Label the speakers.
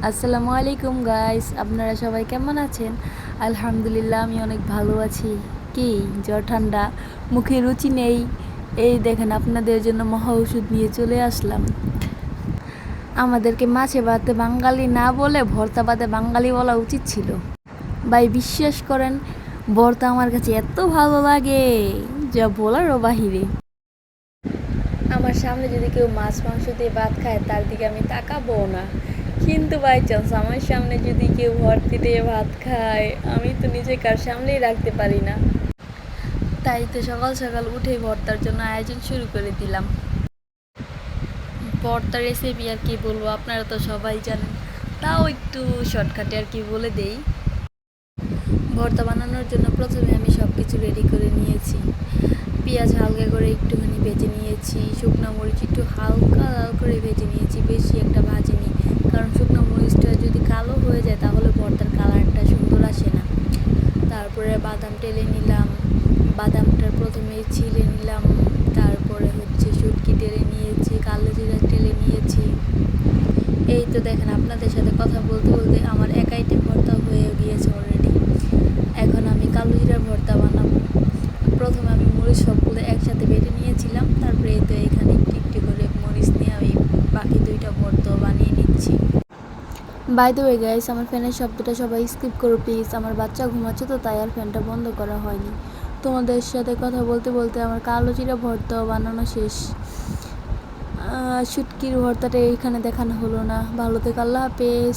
Speaker 1: আসসালামু আলাইকুম গাইস, আপনারা সবাই কেমন আছেন? আলহামদুলিল্লাহ, আমি অনেক ভালো আছি। কি জ্বর ঠান্ডা, মুখে রুচি নেই, এই দেখেন আপনাদের জন্য মহা ওষুধ নিয়ে চলে আসলাম। আমাদেরকে মাছে ভাতে বাঙালি না বলে ভর্তা ভাতে বাঙালি বলা উচিত ছিল। ভাই বিশ্বাস করেন, ভর্তা আমার কাছে এত ভালো লাগে যা বলারও বাহিরে। আমার সামনে যদি কেউ মাছ মাংস দিয়ে ভাত খায় তার দিকে আমি তাকাবো না, কিন্তু বাই চান্স আমার সামনে যদি কেউ ভর্তি দিয়ে ভাত খায় আমি তো নিজেকে আর সামলেই রাখতে পারি না। তাই তো সকাল সকাল উঠেই ভর্তার জন্য আয়োজন শুরু করে দিলাম। ভর্তার রেসিপি আর কি বলবো, আপনারা তো সবাই জানেন, তাও একটু শর্টকাটে আর কি বলে দেই। ভর্তা বানানোর জন্য প্রথমে আমি সব কিছু রেডি করে নিয়েছি। পেঁয়াজ হালকা করে একটুখানি ভেজে নিয়েছি, শুকনো মরিচ একটু হালকা লাল করে ভেজে নিয়েছি, বেশি একটা ভাজিনি, কারণ শুকনো মরিচটা যদি কালো হয়ে যায় তাহলে ভর্তার কালারটা সুন্দর আসে না। তারপরে বাদাম টেলে নিলাম, বাদামটা প্রথমে ছিলে নিলাম, তারপরে শুটকি টেলে নিয়েছি, কালো জিরা টেলে নিয়েছি। এই তো দেখেন আপনাদের সাথে কথা বলতে বলতে আমার এক আইটেম ভর্তা হয়ে গিয়েছে অলরেডি। এখন আমি কালো জিরার ভর্তা বানাবো। প্রথমে আমি মরিচ সবগুলো একসাথে বেটে নিয়েছিলাম, তারপরে এই তো এখানে একটু একটু করে মরিচ নিয়ে আমি বাকি দুইটা ভর্তা বানিয়ে নিচ্ছি। বাই দ্য ওয়ে গাইস, আমার ফ্যানের শব্দটা সবাই স্কিপ করো প্লিজ, আমার বাচ্চা ঘুমাচ্ছে তো তাই আর ফ্যানটা বন্ধ করা হয়নি। তোমাদের সাথে কথা বলতে বলতে আমার কালো জিরা ভর্তাও বানানো শেষ। শুটকির ভর্তাটা এইখানে দেখানো হলো না। ভালো থেকে আল্লাহ হাফেজ।